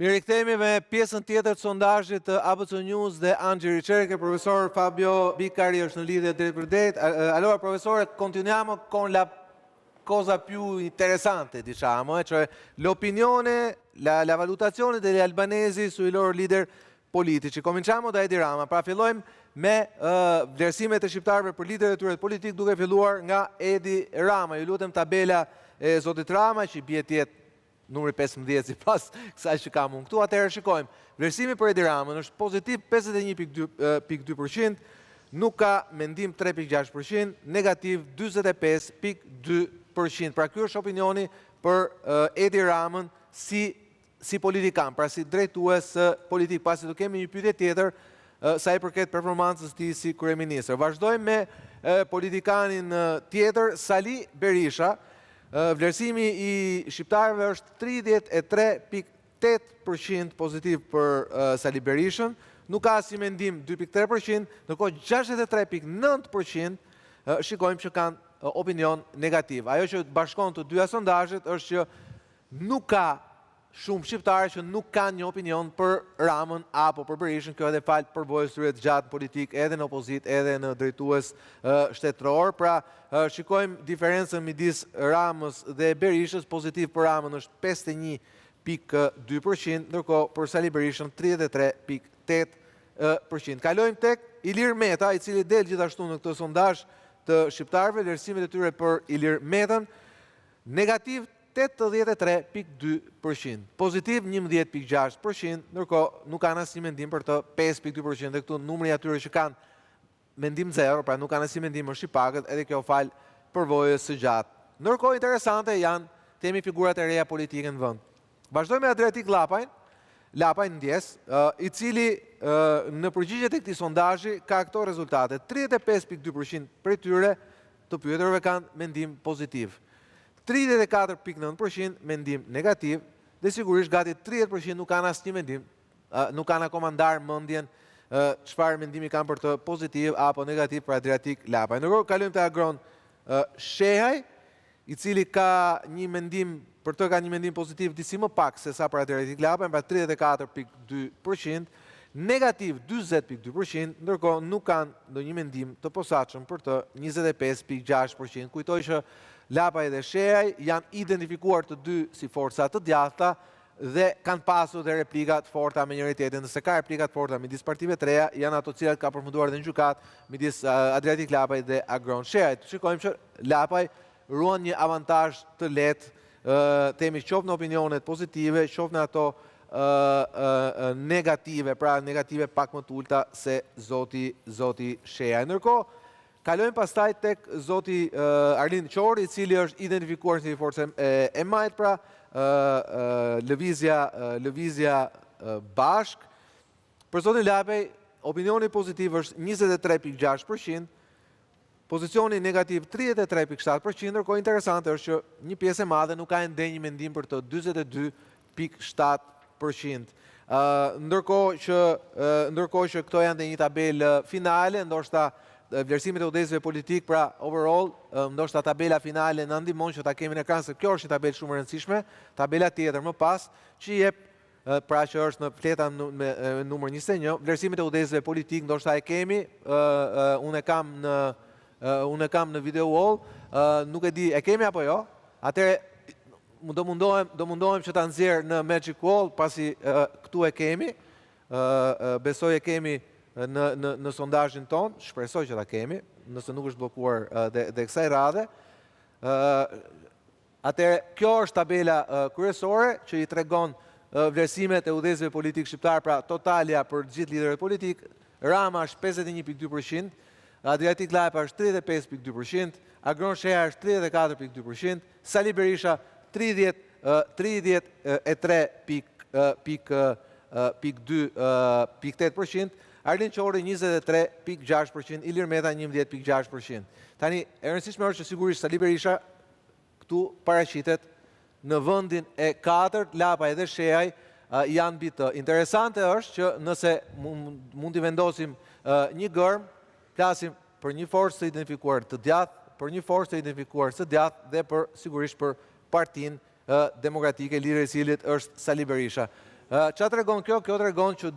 Mirë rikthehemi me pjesën tjetër të sondazhit të ABC News dhe Angeli Ricerche. Profesor Fabio Vicari është në lidhje drejt për drejt. Allora, professore, continuiamo con la cosa più interessante, diciamo, cioè l'opinione, la valutazione degli albanesi sui loro leader politici. Cominciamo da Edi Rama. Pra fillojmë me vlerësimet e shqiptarëve për liderët e tyre politik, duke filluar nga Edi Rama. Ju lutem tabela e zotit Rama, që i bie të jetë numri 15 sipas kësaj që kam unë këtu. Atëherë shikojmë. Vlerësimi për Edi Ramën është pozitiv 51.2%, nuk ka mendim 3.6%, negativ 45.2%. Pra ky është opinioni për Edi Ramën si politikan, pra si drejtues politik, pasi do kemi një pyetje tjetër sa i përket performancës tij si kryeministër. Vazhdojmë me politikanin tjetër, Sali Berisha. Vlerësimi i shqiptarëve është 33.8% pozitiv për Sali Berishën, nuk ka asnjë mendim 2.3%, ndërkohë 63.9% shikojmë që kanë opinion negativ. Ajo që bashkon të dyja sondazhet është që nuk ka shumë shqiptarë që nuk kanë një opinion për Ramën apo për Berishën. Kjo edhe fal përvojës tyre të gjatë politik, edhe në opozit, edhe në drejtues shtetëror. Pra, shikojmë diferencën midis Ramës dhe Berishës. Pozitiv për Ramën është 51.2%, ndërkohë për Sali Berishën 33.8%. Kalojmë tek Ilir Meta, i cili del gjithashtu në këtë sondazh të shqiptarëve. Vlerësimet e tyre për Ilir Metën, negativ 83.2%, pozitiv 11.6%, ndërkohë nuk kanë asnjë mendim për të 5.2%, dhe këtu numri atyre që kanë mendim 0, pra nuk kanë asnjë mendim është i pakët, edhe kjo fal përvojës së gjatë. Ndërkohë interesante janë temi figurat e reja politike në vend. Vazhdojmë me Adriatik Lapaj Ndjes, i cili në përgjigje të këtij sondazhi ka këto rezultate. 35.2% prej tyre të pyeturve kanë mendim pozitiv. 34.9% mendim negativ, dhe sigurisht gati 30% nuk kanë asnjë mendim, nuk kanë akoma ndarë mendjen çfarë mendimi kanë për të pozitiv apo negativ për Adriatik Lapaj. Ndërkohë kalojmë te Agron Shehaj, i cili ka një mendim, për të ka një mendim pozitiv disi më pak se sa për Adriatik Lapaj, pra 34.2%, negativ 40.2%, ndërkohë nuk kanë ndonjë mendim të posaçëm për të 25.6%. Kujtoj që Lapaj dhe Shehaj janë identifikuar të dy si forca të djathta dhe kanë pasur dhe replika të forta me njëri tjetrin. Nëse ka replika të forta midis partive të reja, janë ato cilat ka përfunduar dhe në gjykat midis Adriatik Lapaj dhe Agron Shehaj. Shikojmë që Lapaj ruan një avantazh të lehtë, themi qoftë në opinionet pozitive, qoftë në ato negative, pra negative pak më të ulta se zoti Shehaj. Ndërkohë, kalojmë pastaj tek zoti Arlind Qori, i cili është identifikuar si forcë e majt, pra lëvizja bashk. Për zotin Lapaj, opinioni pozitiv është 23.6%, pozicioni negativ 33.7%, ndërkohë interesante është që një pjesë e madhe nuk ka ende një mendim për të 22.7%. Ndërkohë që këto janë dhe një tabelë finale, ndoshta vlerësimit e udhëheqësve politik, pra overall, ndoshta tabela finale na ndihmon që ta kemi në ekran, se kjo është një tabelë shumë e rëndësishme. Tabela tjetër më pas, që jep, pra që është në fleta me numër 21, vlerësimit e udhëheqësve politik, ndoshta e kemi, unë e kam në video wall, nuk e di, e kemi apo jo? Atëre do mundohem që ta nxjerr në Magic Wall, pasi këtu e kemi, besoj e kemi në sondazhin ton, shpresoj që ta kemi, nëse nuk është bllokuar dhe kësaj radhe. Atëherë, kjo është tabela kryesore që i tregon vlerësimet e udhëheqësve politik shqiptar, pra totalja për gjithë liderët politik. Rama është 51.2%, Adriatik Lapaj është 35.2%, Agron Shehaj është 34.2%, Sali Berisha 33.8%, Arlind Qori 23.6%, Ilir Meta 11.6%. Tani, e rëndësishme është që sigurisht Sali Berisha këtu paraqitet në vendin e 4, Lapaj dhe Shehaj janë mbi të. Interesante është që nëse mund t'i vendosim një gërm, flasim për një forcë të identifikuar të djathtë, për një forcë të identifikuar së djathtë dhe sigurisht për Partinë Demokratike, lideri i cilit është Sali Berisha. Qa të regon kjo? Kjo të regon që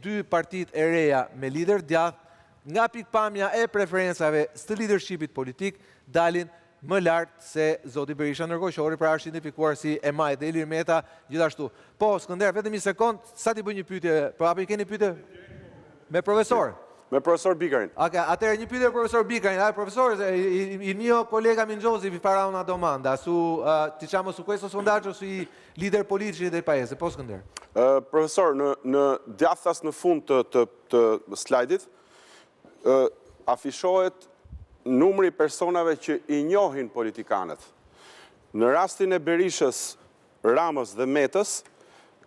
dy partit e reja me lider djath, nga pikpamja e preferencave së leadershipit politik, dalin më lartë se zoti Berisha, ndërkohë që ori pra është identifikuar si Emaj dhe Ilir Meta gjithashtu. Po, Skënder, vetëm një sekund, sa ti bëj një pyetje, apo i keni pyetje me profesor? Me profesor Bikarin. Atëherë një pyetje profesor Bikarin. Profesor, il mio collega Minjosi vi farà una domanda su diciamo su questo sondaggio sui leader politici del paese. Po, Skënder. Profesor, në djathtas në fund të slajdit, afishohet numri personave që i njohin politikanët. Në rastin e Berishës, Ramës dhe Metës,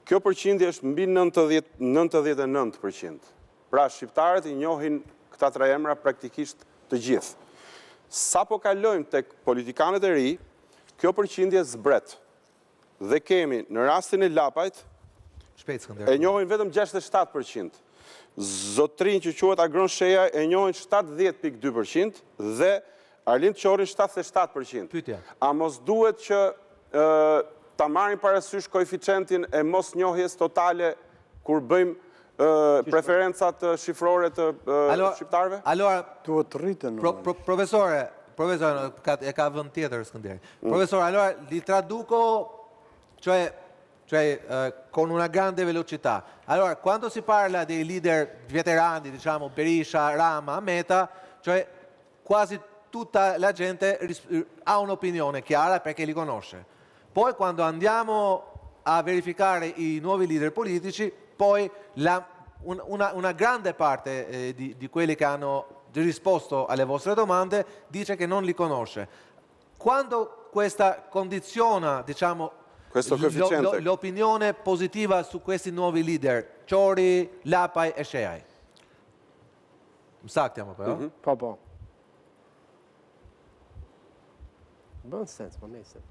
kjo përqindje është mbi 99%. Pra, shqiptarët i njohin këta tre emra praktikisht të gjithë. Sa po kalojmë tek politikanët e ri, kjo përqindje zbret. Dhe kemi në rastin e Lapajt, e njohin vetëm 67%. Zotrin që quhet Agron Sheja e njohin 70.2% dhe Arlind Qorin 77%. Pyetja. A mos duhet që ta marrin parasysh koeficientin e mos njohjes totale kur bëjmë preferencat shifrore të shqiptarëve? Allora, duhet të rriten. Profesore, e ka vend tjetër Skënder. Profesore, allora li traduco, cioè con una grande velocità. Allora, quando si parla dei leader veterani, diciamo Berisha, Rama, Meta, cioè quasi tutta la gente ha un'opinione chiara perché li conosce. Poi quando andiamo a verificare i nuovi leader politici, poi una grande parte di quelli che hanno risposto alle vostre domande dice che non li conosce. Quando questa condiziona, diciamo, l'opinione positiva su questi nuovi leader, Qori, Lapaj e Sheaj. Më saktë apo jo? Po. Bën sens, po nejse.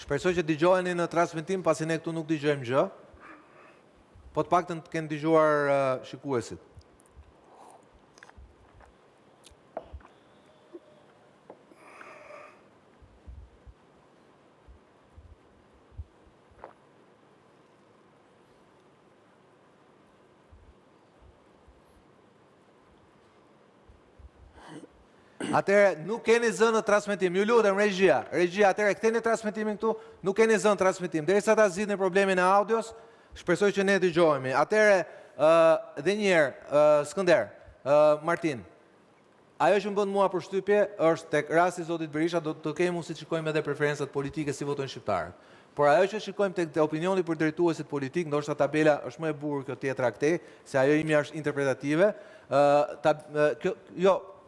Shpresoj që dëgjojeni në transmetim, pasi ne këtu nuk dëgjojmë gjë. Po të paktën të kenë dëgjuar shikuesit. Atëherë, nuk keni zënë në transmetim. Ju lutem, regjia, atëherë, këteni transmetimin këtu, nuk keni zënë transmetim. Derisa ta zgjidhni problemin e audios, shpresoj që ne dëgjohemi. Atëherë, dhe një herë, Skënder, Martin, ajo që më bën mua përshtypje është tek rasti i zotit Berisha, do të kemi mund si shikojmë edhe preferencat politike si votojnë shqiptarët. Por ajo që shikojmë tek opinioni për drejtuesit politik, ndoshta tabela është më e bukur kjo tjetra këtej, se ajo imi është interpretative.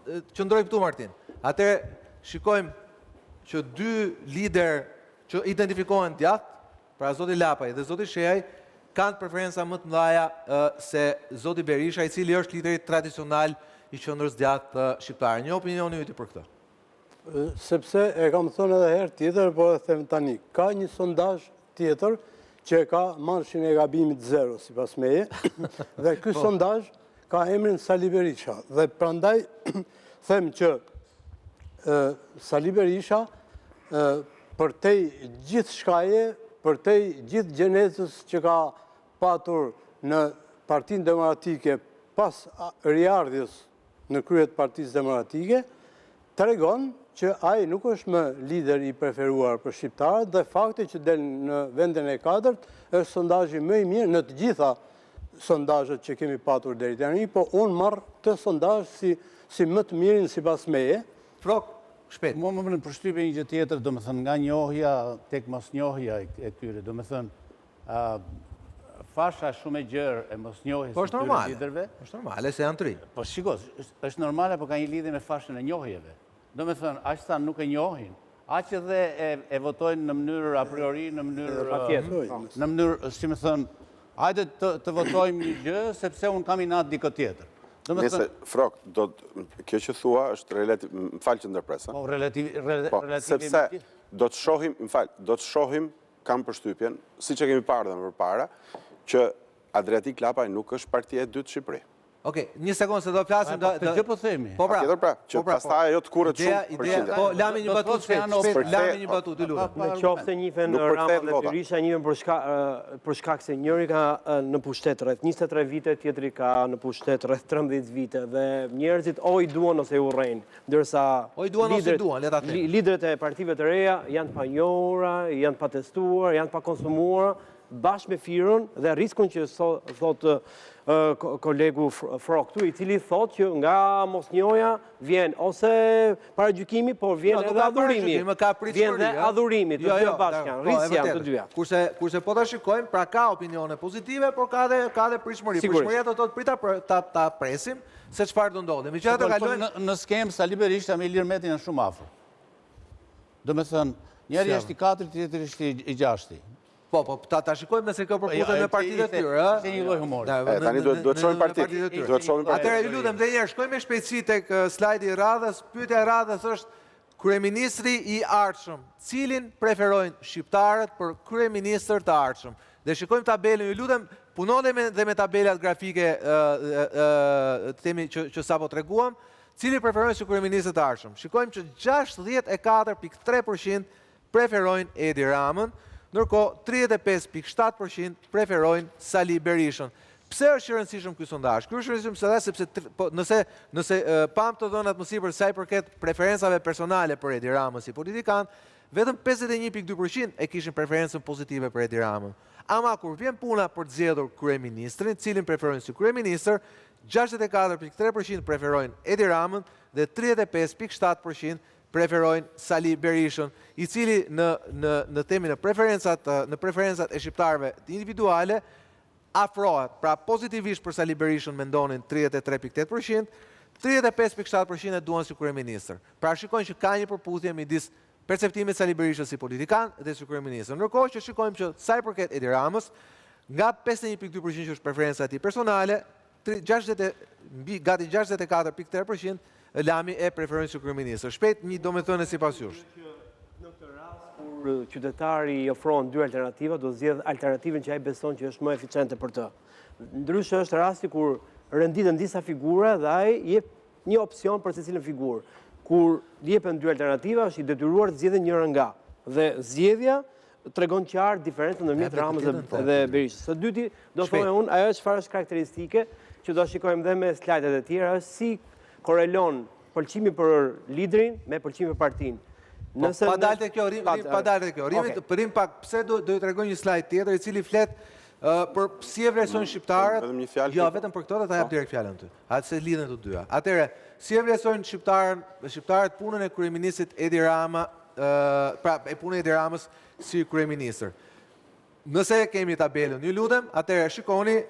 Qëndroj këtu, Martin. Atëherë, shikojmë që dy lider që identifikohen djathtë, pra zoti Lapaj dhe zoti Sheaj, kanë preferenca më të mëdha se zoti Berisha, i cili është lideri tradicional i qendrës djathtë shqiptare. Një opinioni juaj për këtë? Sepse e kam thënë edhe herë tjetër, por e them tani, ka një sondazh tjetër që ka marshin e gabimit 0 sipas meje, dhe ky sondazh ka emrin Sali Berisha. Dhe prandaj them që Sali Berisha përtej gjithë shkaje, përtej gjithë gjenetës që ka patur në Partinë Demokratike pas riardhjes në kryet Partisë Demokratike, tregon që ai nuk është më lider i preferuar për shqiptarët dhe fakti që del në vendin e 4 është sondazhi më i mirë në të gjitha sondazhet që kemi patur deri tani, po unë marr të sondazh si më të mirin sipas meje. Frok, shpejt. Mua më bën përshtypje një gjë tjetër, domethënë nga njohja tek mosnjohja e tyre, domethënë fasha shumë e gjerë e mosnjohjes së tyre liderëve. Është normale se janë 3. Po shiko, është normale, po ka një lidhje me fashën e njohjeve. Do me thënë, aq sa nuk e njohin, aq edhe e votojnë në mënyrë a priori, në mënyrë, si me thënë, hajde të votojmë një gjë, sepse unë kam inat dikë tjetër. Nëse, Frok, kjo që thua është relativ, më falë që ndërpresa. Po, relativimisht. Sepse do të shohim, më falë, do të shohim, kam përshtypjen, si që kemi parë dhe më përpara, që Adriatik Lapaj nuk është partia e dytë Shqipëri. Okej, një sekundë se do flasim... Të gjë po themi. Po pra, që pastaj ajo të kurët shumë përqindja. Po, lami një batut shpet, lami një batut, të lutem. Me qofte njëfen Rama dhe Berisha, njëfen për shkak se njëri ka në pushtet rreth 23 vite, tjetri ka në pushtet rreth 13 vite, dhe njerëzit o i duan ose u rrejnë, ndërsa liderët e partive të reja janë pa njohura, janë pa testuar, janë pa konsumuar, bashkë me firën dhe riskun që thotë kolegu Frok këtu, i cili thotë që nga mosnjoja vjen ose paragjykimi, por vjen edhe adhurimi. Vjen dhe adhurimi, të dy bashkë janë, rrisë janë të dyja. Kurse po ta shikojmë, pra ka opinione pozitive, por ka dhe prishmëri. Prishmëria do të prita ta presim se çfarë do ndodhi. Në skemë, Sali Berisha me Ilir Meti janë shumë afër. Do me thënë, njeri është i 4, tjetri është i 6. Po, ta shikojmë nëse kjo përputhjet me partitë e tyre. Se një lloj humori. Tani duhet të shohim partitë. Atëherë ju lutem edhe një herë, shkojmë me shpejtësi tek slajdi i radhës. Pyetja e radhës është kryeministri i ardhshëm. Cilin preferojnë shqiptarët për kryeministër të ardhshëm? Dhe shikojmë tabelën, ju lutem, punoni dhe me tabelat grafike temi që sapo treguam. Cili preferojnë si kryeministër të ardhshëm? Shikojmë që 64.3% preferojnë Edi Ramën, ndërkohë 35.7% preferojnë Sali Berishën. Pse është i rëndësishëm ky sondazh? Ky është i rëndësishëm sepse nëse pam të dhënat më sipër sa i përket preferencave personale për Edi Ramën si politikan, vetëm 51.2% e kishin preferencën pozitive për Edi Ramën. Ama kur vjen puna për të zgjedhur kryeministrin, cilin preferojnë si kryeministër, 64.3% preferojnë Edi Ramën dhe 35.7% preferojnë Sali Berishën, i cili në temin e preferencat e shqiptarëve individuale afrohet, pra pozitivisht për Sali Berishën mendonin 33.8%, 35.7% e duan si kryeministër. Pra shikojnë që ka një përputhje midis perceptimit Sali Berishës si politikan dhe si kryeministër. Ndërkohë që shikojmë që sa i përket Edi Ramës, nga 51.2% që është preferenca e tij personale, gati 64.8% Lami e preferojnë si kryeministër. Shpejt një domethënie sipas jush. Në këtë rast, kur qytetari i ofron dy alternativa, do zgjedh alternativën që ai beson që është më eficiente për të. Ndryshe është rasti kur renditen disa figura dhe ai jep një opsion për secilën figurë. Kur jepen dy alternativa, është i detyruar të zgjedhë njëra nga. Dhe zgjedhja tregon qartë diferencën ndërmjet Ramës dhe Berishës. Së dyti, do thonë unë, ajo çfarë është karakteristike që do shikojmë dhe me slajdet e tjera, është si korelon pëlqimi për liderin me pëlqimi për partinë. Pa dalë të kjo, rrim pak, pse do të tregoj një slajd tjetër i cili flet për si e vlerësojnë shqiptarët, jo, vetëm për këto dhe ta jap direkt fjalën ty, atë se lidhen të dyja. Atëherë, si e vlerësojnë shqiptarët punën e kryeministit Edi Rama, pra e punën e Edi Ramës si kryeministër. Nëse kemi tabelën, ju lutem, atëherë shikoni,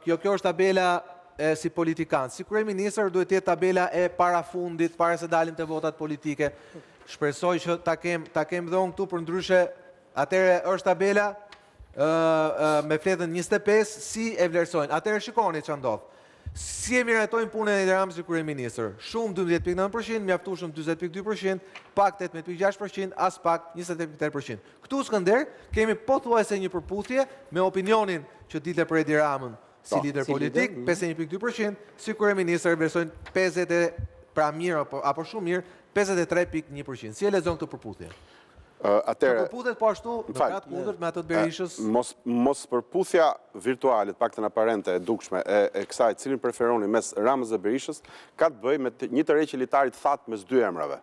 kjo është tabela si politikan. Si kryeministër duhet të jetë tabela e parafundit, para se dalim të votat politike. Shpresoj që ta kem dhënë këtu, për ndryshe, atëherë është tabela me fletën 25, si e vlerësojnë. Atëherë shikoni që ndodh. Si e mirëtojnë punën e Edi Ramës si kryeministër? Shumë 12.9%, mjaftueshëm 40.2%, pak 18.6%, as pak 28.8%. Këtu Skënder kemi pothuajse një përputhje me opinionin që dilte për Edi Ramën si lider politik, 51.2%, si kryeministër vlerësojnë 50, pra mirë apo shumë mirë, 53.1%. Si e lexon këtë përputhje? Përputhet po ashtu në kratë kundërt me ato të Berishës? Mos përputhja virtuale, të paktën aparente e dukshme e kësaj cilin preferoni mes Ramës dhe Berishës, ka të bëjë me një tërheqje qelitarit thatë mes dy emrave.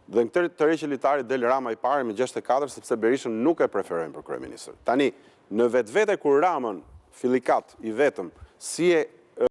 Dhe në këtë tërheqje qelitarit del Rama i pari me 64, sepse Berishën nuk e preferojnë për kryeministër. Tani, në vetvete kur Ramën fillikat i vetëm si e